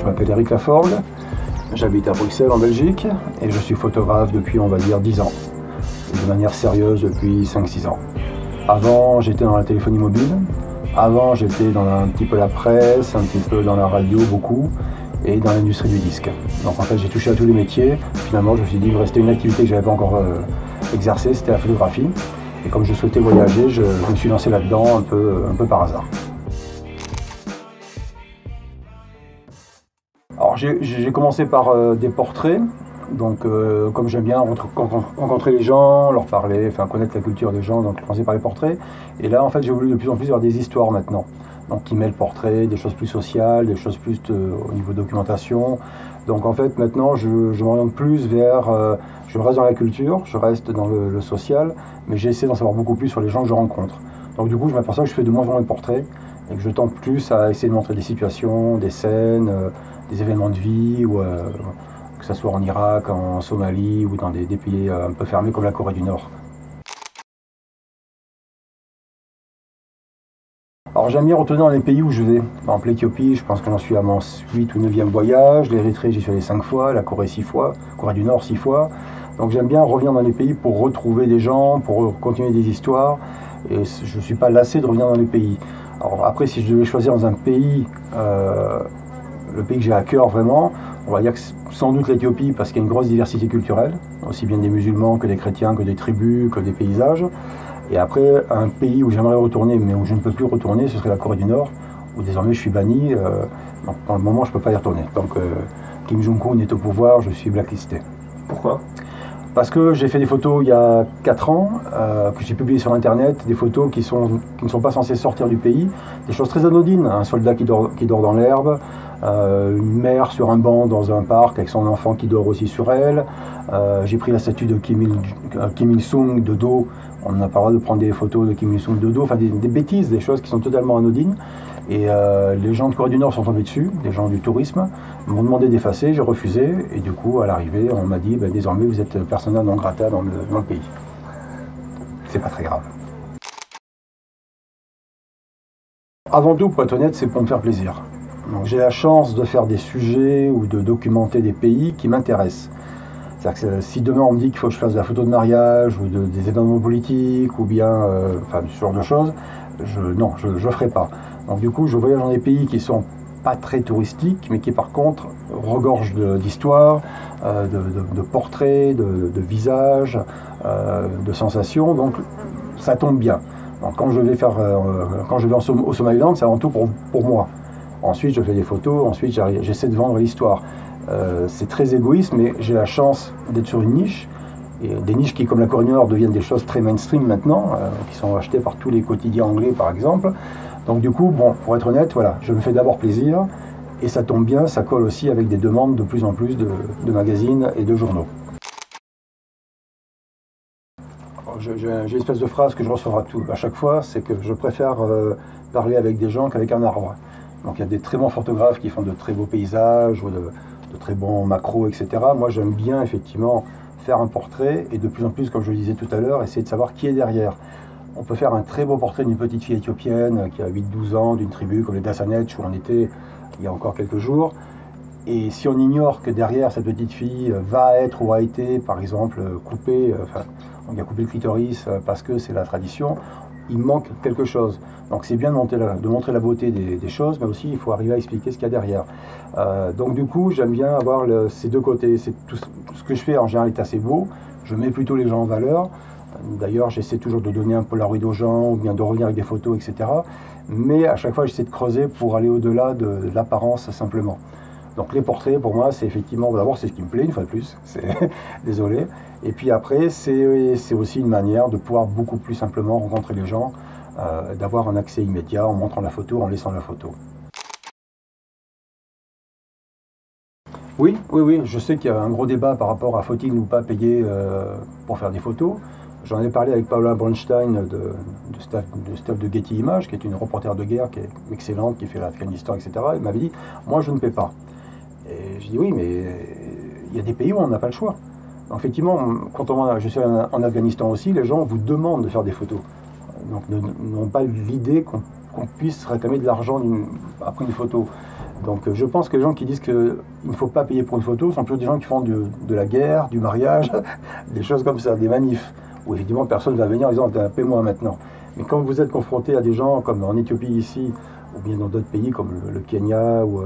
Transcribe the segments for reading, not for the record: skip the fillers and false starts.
je m'appelle Eric Laforgue, j'habite à Bruxelles en Belgique et je suis photographe depuis on va dire 10 ans, et de manière sérieuse depuis 5-6 ans. Avant j'étais dans la téléphonie mobile, avant j'étais dans un petit peu la presse, un petit peu dans la radio beaucoup et dans l'industrie du disque. Donc en fait j'ai touché à tous les métiers, finalement je me suis dit qu'il restait une activité que je n'avais pas encore exercée, c'était la photographie. Et comme je souhaitais voyager, je me suis lancé là-dedans un peu par hasard. Alors j'ai commencé par des portraits, donc comme j'aime bien rencontrer les gens, leur parler, enfin connaître la culture des gens, donc j'ai commencé par les portraits. Et là en fait j'ai voulu de plus en plus avoir des histoires maintenant, donc qui mêlent portraits, des choses plus sociales, des choses plus au niveau documentation. Donc en fait maintenant je m'oriente plus vers, je reste dans la culture, je reste dans le social, mais j'essaie d'en savoir beaucoup plus sur les gens que je rencontre. Donc du coup je m'aperçois que je fais de moins en moins de portraits et que je tente plus à essayer de montrer des situations, des scènes, des événements de vie, ou que ce soit en Irak, en Somalie ou dans des pays un peu fermés comme la Corée du Nord. Alors j'aime bien retourner dans les pays où je vais. Par exemple l'Éthiopie, je pense que j'en suis à mon 8 ou 9e voyage, l'Érythrée j'y suis allé 5 fois, la Corée 6 fois, Corée du Nord 6 fois. Donc j'aime bien revenir dans les pays pour retrouver des gens, pour continuer des histoires, et je ne suis pas lassé de revenir dans les pays. Alors après si je devais choisir dans un pays, le pays que j'ai à cœur vraiment, on va dire que sans doute l'Éthiopie parce qu'il y a une grosse diversité culturelle, aussi bien des musulmans que des chrétiens, que des tribus, que des paysages. Et après, un pays où j'aimerais retourner, mais où je ne peux plus retourner, ce serait la Corée du Nord, où désormais je suis banni. Donc pour le moment, je ne peux pas y retourner. Donc Kim Jong-un est au pouvoir, je suis blacklisté. Pourquoi ? Parce que j'ai fait des photos il y a 4 ans, que j'ai publiées sur Internet, des photos qui ne sont pas censées sortir du pays, des choses très anodines. Un soldat qui dort dans l'herbe, une mère sur un banc dans un parc avec son enfant qui dort aussi sur elle. J'ai pris la statue de Kim Il-sung de dos. On n'a pas le droit de prendre des photos de Kim Il-sung de dos, enfin des bêtises, des choses qui sont totalement anodines. Et les gens de Corée du Nord sont tombés dessus, des gens du tourisme, m'ont demandé d'effacer, j'ai refusé, et du coup à l'arrivée on m'a dit désormais vous êtes persona non grata dans le pays. C'est pas très grave. Avant tout, pour être honnête, c'est pour me faire plaisir. Donc j'ai la chance de faire des sujets ou de documenter des pays qui m'intéressent. C'est-à-dire que si demain on me dit qu'il faut que je fasse de la photo de mariage ou des événements politiques ou bien ce genre de choses, non, je ne ferai pas. Donc du coup je voyage dans des pays qui sont pas très touristiques, mais qui par contre regorgent d'histoires, de portraits, de visages, de sensations, donc ça tombe bien. Donc quand je vais au Somaliland, c'est avant tout pour moi. Ensuite je fais des photos, ensuite j'essaie de vendre l'histoire. C'est très égoïste, mais j'ai la chance d'être sur une niche, et des niches qui, comme la Corée du Nord, deviennent des choses très mainstream maintenant, qui sont achetées par tous les quotidiens anglais par exemple. Donc du coup, bon, pour être honnête, voilà, je me fais d'abord plaisir, et ça tombe bien, ça colle aussi avec des demandes de plus en plus de magazines et de journaux. J'ai une espèce de phrase que je reçois à chaque fois, c'est que je préfère parler avec des gens qu'avec un arbre. Donc il y a des très bons photographes qui font de très beaux paysages, ou de très bons macros, etc. Moi j'aime bien effectivement faire un portrait, et de plus en plus, comme je le disais tout à l'heure, essayer de savoir qui est derrière. On peut faire un très beau portrait d'une petite fille éthiopienne qui a 8-12 ans, d'une tribu comme les Dassanetch où on était il y a encore quelques jours. Et si on ignore que derrière cette petite fille va être ou a été, par exemple, coupée, on a coupé le clitoris parce que c'est la tradition, il manque quelque chose. Donc c'est bien de montrer la beauté des choses, mais aussi il faut arriver à expliquer ce qu'il y a derrière. Donc du coup, j'aime bien avoir ces deux côtés. Tout ce que je fais en général est assez beau, je mets plutôt les gens en valeur. D'ailleurs, j'essaie toujours de donner un Polaroid aux gens, ou bien de revenir avec des photos, etc. Mais à chaque fois, j'essaie de creuser pour aller au-delà de l'apparence simplement. Donc les portraits, pour moi, c'est effectivement, d'abord, c'est ce qui me plaît, une fois de plus, désolé. Et puis après, c'est aussi une manière de pouvoir beaucoup plus simplement rencontrer les gens, d'avoir un accès immédiat en montrant la photo, en laissant la photo. Oui, je sais qu'il y a un gros débat par rapport à faut-il ou pas payer pour faire des photos. J'en ai parlé avec Paula Bronstein du staff de Getty Images, qui est une reporter de guerre qui est excellente, qui fait l'Afghanistan, etc. Elle m'avait dit, moi je ne paie pas. Et je dis oui, mais il y a des pays où on n'a pas le choix. Donc, effectivement, quand je suis en Afghanistan aussi, les gens vous demandent de faire des photos. Donc n'ont pas l'idée qu'on puisse réclamer de l'argent après une photo. Donc je pense que les gens qui disent qu'il ne faut pas payer pour une photo sont plutôt des gens qui font de la guerre, du mariage, des choses comme ça, des manifs, où évidemment personne ne va venir en disant paie-moi maintenant. Mais quand vous êtes confronté à des gens comme en Éthiopie ici, ou bien dans d'autres pays comme le Kenya, ou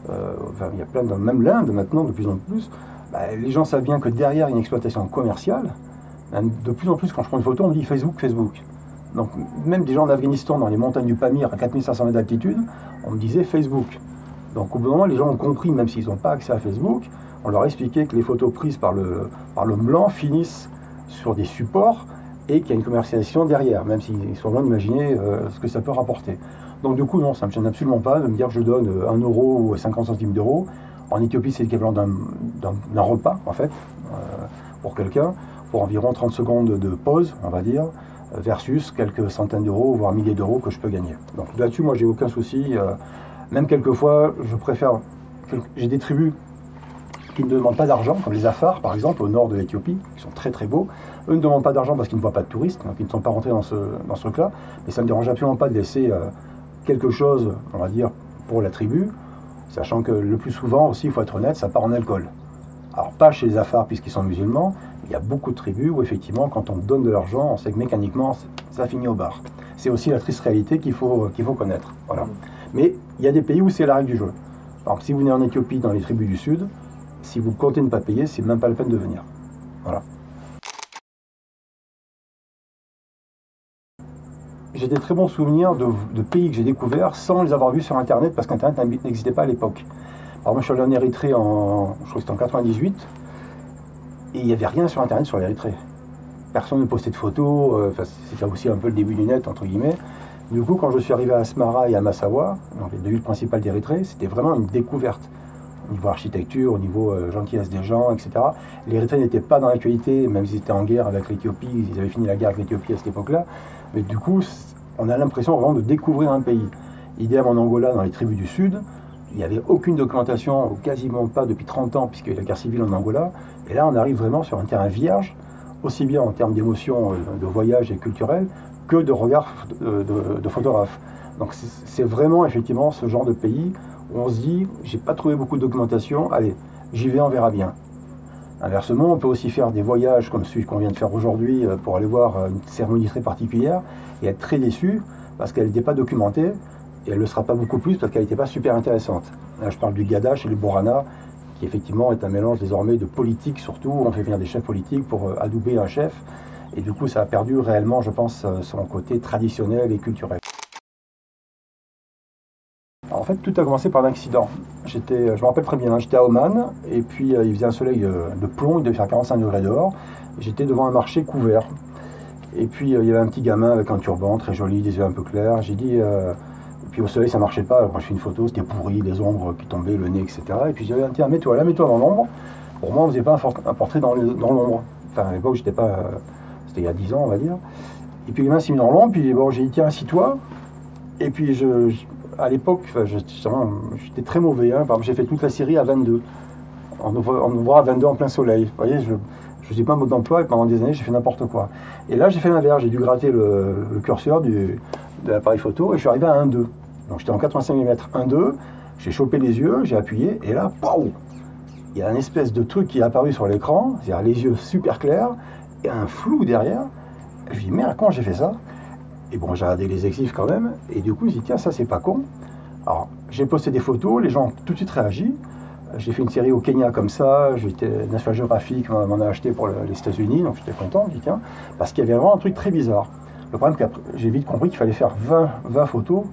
enfin, il y a plein, même l'Inde maintenant de plus en plus, bah, les gens savent bien que derrière une exploitation commerciale, de plus en plus quand je prends une photo on me dit Facebook, Facebook. Donc même des gens en Afghanistan, dans les montagnes du Pamir, à 4500 mètres d'altitude, on me disait Facebook. Donc au bout d'un moment, les gens ont compris, même s'ils n'ont pas accès à Facebook, on leur a expliqué que les photos prises par l'homme blanc finissent sur des supports et qu'il y a une commercialisation derrière, même s'ils sont loin d'imaginer ce que ça peut rapporter. Donc du coup, non, ça ne me gêne absolument pas de me dire que je donne 1 euro ou 50 centimes d'euros. En Éthiopie, c'est l'équivalent d'un repas, en fait, pour quelqu'un, pour environ 30 secondes de pause, on va dire, versus quelques centaines d'euros, voire milliers d'euros que je peux gagner. Donc là-dessus, moi, j'ai aucun souci. Même quelquefois, je préfère... J'ai des tribus qui ne demandent pas d'argent, comme les Afars, par exemple, au nord de l'Éthiopie, qui sont très très beaux. Eux ne demandent pas d'argent parce qu'ils ne voient pas de touristes, donc ils ne sont pas rentrés dans ce truc-là. Mais ça ne me dérange absolument pas de laisser quelque chose, on va dire, pour la tribu, sachant que le plus souvent aussi, il faut être honnête, ça part en alcool. Alors pas chez les Afars puisqu'ils sont musulmans, il y a beaucoup de tribus où effectivement, quand on donne de l'argent, on sait que mécaniquement, ça finit au bar. C'est aussi la triste réalité qu'il faut connaître. Voilà. Mais il y a des pays où c'est la règle du jeu. Par exemple, si vous venez en Éthiopie, dans les tribus du Sud, si vous comptez ne pas payer, c'est même pas la peine de venir. Voilà. J'ai des très bons souvenirs de pays que j'ai découverts sans les avoir vus sur Internet, parce qu'Internet n'existait pas à l'époque. Alors moi je suis allé en Érythrée je crois que c'était en 98, et il n'y avait rien sur Internet sur l'Érythrée. Personne ne postait de photos, c'était aussi un peu le début du net, entre guillemets. Du coup, quand je suis arrivé à Asmara et à Massawa, donc les deux villes principales d'Érythrée, c'était vraiment une découverte. Au niveau architecture, au niveau gentillesse des gens, etc. L'Érythrée n'était pas dans l'actualité, même s'ils étaient en guerre avec l'Éthiopie, ils avaient fini la guerre avec l'Éthiopie à cette époque-là. Mais du coup, on a l'impression vraiment de découvrir un pays. Idem en Angola, dans les tribus du Sud, il n'y avait aucune documentation, quasiment pas depuis 30 ans, puisqu'il y a eu la guerre civile en Angola. Et là, on arrive vraiment sur un terrain vierge, aussi bien en termes d'émotion, de voyage et culturel, que de regard de photographe. Donc c'est vraiment effectivement ce genre de pays où on se dit, j'ai pas trouvé beaucoup de documentation, allez, j'y vais, on verra bien. Inversement, on peut aussi faire des voyages comme celui qu'on vient de faire aujourd'hui pour aller voir une cérémonie très particulière et être très déçu parce qu'elle n'était pas documentée et elle ne le sera pas beaucoup plus parce qu'elle n'était pas super intéressante. Là, je parle du Gadache et du Borana, qui effectivement est un mélange désormais de politique surtout, où on fait venir des chefs politiques pour adouber un chef, et du coup ça a perdu réellement, je pense, son côté traditionnel et culturel. Alors, en fait, tout a commencé par un accident. Je me rappelle très bien, j'étais à Oman, et puis il faisait un soleil de plomb, il devait faire 45 degrés dehors, j'étais devant un marché couvert. Et puis il y avait un petit gamin avec un turban très joli, des yeux un peu clairs, j'ai dit... Et puis au soleil ça marchait pas, alors moi je fais une photo, c'était pourri, des ombres qui tombaient, le nez, etc. Et puis j'ai dit tiens, mets-toi là, mets-toi dans l'ombre. Pour moi on faisait pas un portrait dans l'ombre. Enfin à l'époque j'étais pas. C'était il y a 10 ans on va dire. Et puis le gamin s'est mis dans l'ombre, puis bon j'ai dit tiens assis-toi. Et puis à l'époque, j'étais très mauvais, hein. Par exemple j'ai fait toute la série à 22. On nous voit à 22 en plein soleil. Vous voyez, je ne suis pas un mode d'emploi et pendant des années j'ai fait n'importe quoi. Et là j'ai fait l'inverse, j'ai dû gratter le curseur de l'appareil photo et je suis arrivé à 1,2. Donc j'étais en 85 mm 1,2, j'ai chopé les yeux, j'ai appuyé et là, pow, il y a une espèce de truc qui est apparu sur l'écran, c'est-à-dire les yeux super clairs et un flou derrière. Je me dis merde, comment j'ai fait ça? Et bon, j'ai regardé les exifs quand même et du coup je me dis tiens, ça c'est pas con. Alors j'ai posté des photos, les gens ont tout de suite réagi. J'ai fait une série au Kenya comme ça, National Geographic m'en a acheté pour les États-Unis, donc j'étais content, je dis tiens, parce qu'il y avait vraiment un truc très bizarre. Le problème, c'est que j'ai vite compris qu'il fallait faire 20 photos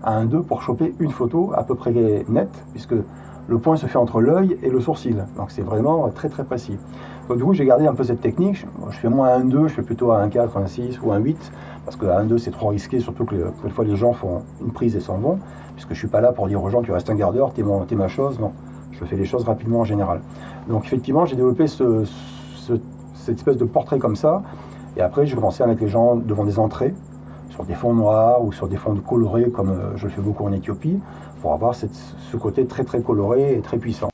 à 1,2 pour choper une photo à peu près nette, puisque le point se fait entre l'œil et le sourcil. Donc c'est vraiment très très précis. Donc du coup, j'ai gardé un peu cette technique. Je fais moins à 1,2, je fais plutôt à 1,4, 1,6 ou 1,8, parce qu'à 1,2 c'est trop risqué, surtout que quelquefois les gens font une prise et s'en vont, puisque je suis pas là pour dire aux gens tu restes un quart d'heure, t'es ma chose, non. Je fais les choses rapidement en général. Donc effectivement, j'ai développé cette espèce de portrait comme ça. Et après, j'ai commencé à mettre les gens devant des entrées, sur des fonds noirs ou sur des fonds colorés, comme je le fais beaucoup en Éthiopie, pour avoir ce côté très très coloré et très puissant.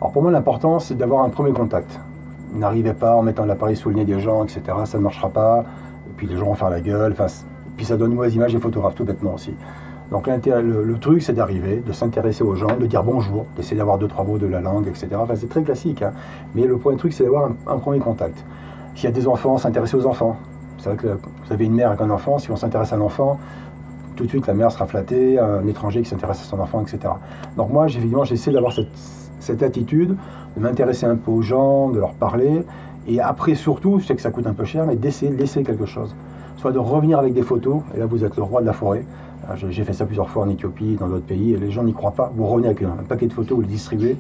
Alors pour moi, l'important, c'est d'avoir un premier contact. N'arrivez pas en mettant l'appareil sous le nez des gens, etc. Ça ne marchera pas. Et puis les gens vont faire la gueule. Puis ça donne une mauvaise image des photographes, tout bêtement aussi. Donc le truc, c'est d'arriver, de s'intéresser aux gens, de dire bonjour, d'essayer d'avoir 2-3 mots de la langue, etc. Enfin, c'est très classique, hein. Mais le point de truc, c'est d'avoir un premier contact. S'il y a des enfants, s'intéresser aux enfants. C'est vrai que vous avez une mère avec un enfant, si on s'intéresse à l'enfant, tout de suite la mère sera flattée, un étranger qui s'intéresse à son enfant, etc. Donc moi, évidemment, j'essaie d'avoir cette attitude, de m'intéresser un peu aux gens, de leur parler, et après surtout, je sais que ça coûte un peu cher, mais d'essayer de laisser quelque chose. Soit de revenir avec des photos, et là vous êtes le roi de la forêt. J'ai fait ça plusieurs fois en Éthiopie, dans d'autres pays, et les gens n'y croient pas. Vous revenez avec un paquet de photos, vous le distribuez,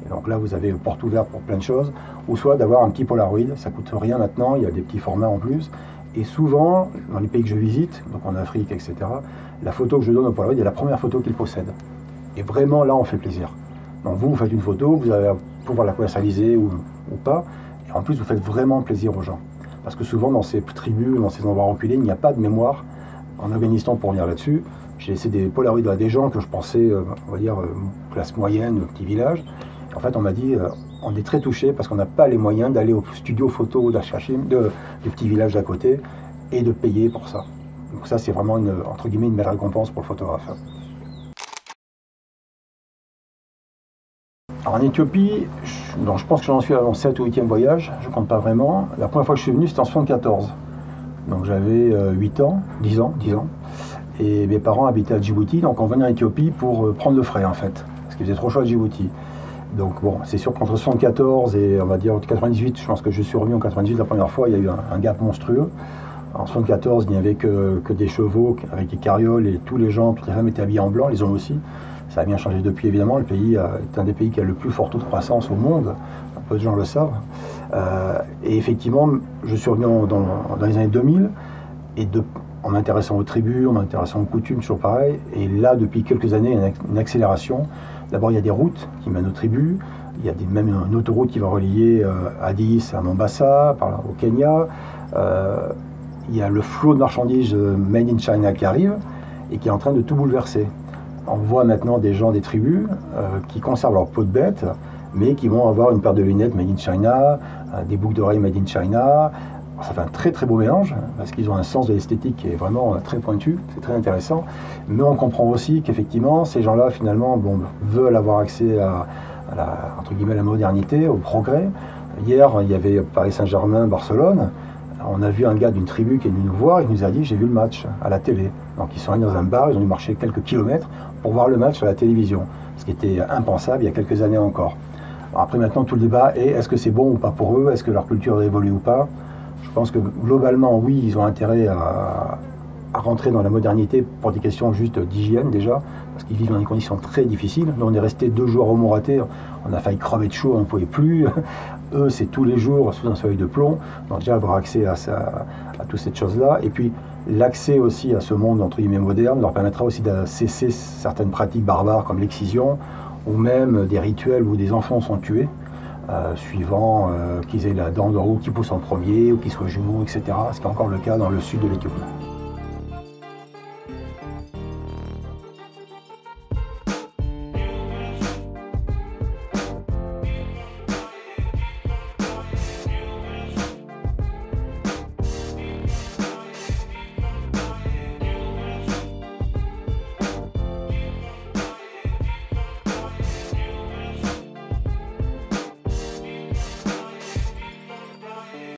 et donc là vous avez porte ouverte pour plein de choses. Ou soit d'avoir un petit Polaroid, ça coûte rien maintenant, il y a des petits formats en plus. Et souvent, dans les pays que je visite, donc en Afrique, etc., la photo que je donne au Polaroid est la première photo qu'il possède. Et vraiment, là, on fait plaisir. Donc vous faites une photo, vous allez pouvoir la commercialiser ou pas, et en plus, vous faites vraiment plaisir aux gens. Parce que souvent, dans ces tribus, dans ces endroits reculés, il n'y a pas de mémoire. En Afghanistan, pour revenir là-dessus, j'ai laissé des Polaroids à des gens que je pensais, on va dire, classe moyenne, petit village. En fait, on m'a dit, on est très touché parce qu'on n'a pas les moyens d'aller au studio photo d'Achachim, du petit village d'à côté, et de payer pour ça. Donc ça, c'est vraiment, entre guillemets, une belle récompense pour le photographe. Alors en Éthiopie, je pense que j'en suis à mon 7 ou 8e voyage, je ne compte pas vraiment. La première fois que je suis venu, c'était en 1974. Donc j'avais 10 ans. Et mes parents habitaient à Djibouti, donc on venait en Éthiopie pour prendre le frais en fait, parce qu'il faisait trop chaud à Djibouti. Donc bon, c'est sûr qu'entre 74 et on va dire 98, je pense que je suis revenu en 98 la première fois, il y a eu un gap monstrueux. En 74, il n'y avait que des chevaux avec des carrioles et tous les gens, toutes les femmes étaient habillées en blanc, les hommes aussi. Ça a bien changé depuis évidemment, le pays est un des pays qui a le plus fort taux de croissance au monde, peu de gens le savent. Et effectivement, je suis revenu dans les années 2000, et en m'intéressant aux tribus, en m'intéressant aux coutumes, toujours pareil. Et là, depuis quelques années, il y a une accélération. D'abord, il y a des routes qui mènent aux tribus. Il y a même une autoroute qui va relier Addis à Mombasa, au Kenya. Il y a le flot de marchandises made in China qui arrive et qui est en train de tout bouleverser. On voit maintenant des gens des tribus qui conservent leur peau de bête, mais qui vont avoir une paire de lunettes made in China, des boucles d'oreilles made in China. Ça fait un très très beau mélange, parce qu'ils ont un sens de l'esthétique qui est vraiment très pointu, c'est très intéressant. Mais on comprend aussi qu'effectivement, ces gens-là, finalement, veulent avoir accès à entre guillemets, la modernité, au progrès. Hier, il y avait Paris Saint-Germain, Barcelone. On a vu un gars d'une tribu qui est venu nous voir, il nous a dit « j'ai vu le match à la télé ». Donc ils sont allés dans un bar, ils ont dû marcher quelques kilomètres pour voir le match à la télévision, ce qui était impensable il y a quelques années encore. Alors après maintenant, tout le débat est est-ce que c'est bon ou pas pour eux, est-ce que leur culture évolue ou pas. Je pense que globalement, oui, ils ont intérêt à rentrer dans la modernité pour des questions juste d'hygiène déjà, parce qu'ils vivent dans des conditions très difficiles. Nous, on est resté 2 jours à Mouraté, on a failli crever de chaud, on ne pouvait plus. Eux, c'est tous les jours sous un soleil de plomb. Donc déjà, avoir accès à toutes ces choses-là. Et puis, l'accès aussi à ce monde, entre guillemets, moderne, leur permettra aussi de cesser certaines pratiques barbares comme l'excision, ou même des rituels où des enfants sont tués. Suivant qu'ils aient la dent de roue qui pousse en premier ou qu'ils soient jumeaux, etc. Ce qui est encore le cas dans le sud de l'Éthiopie.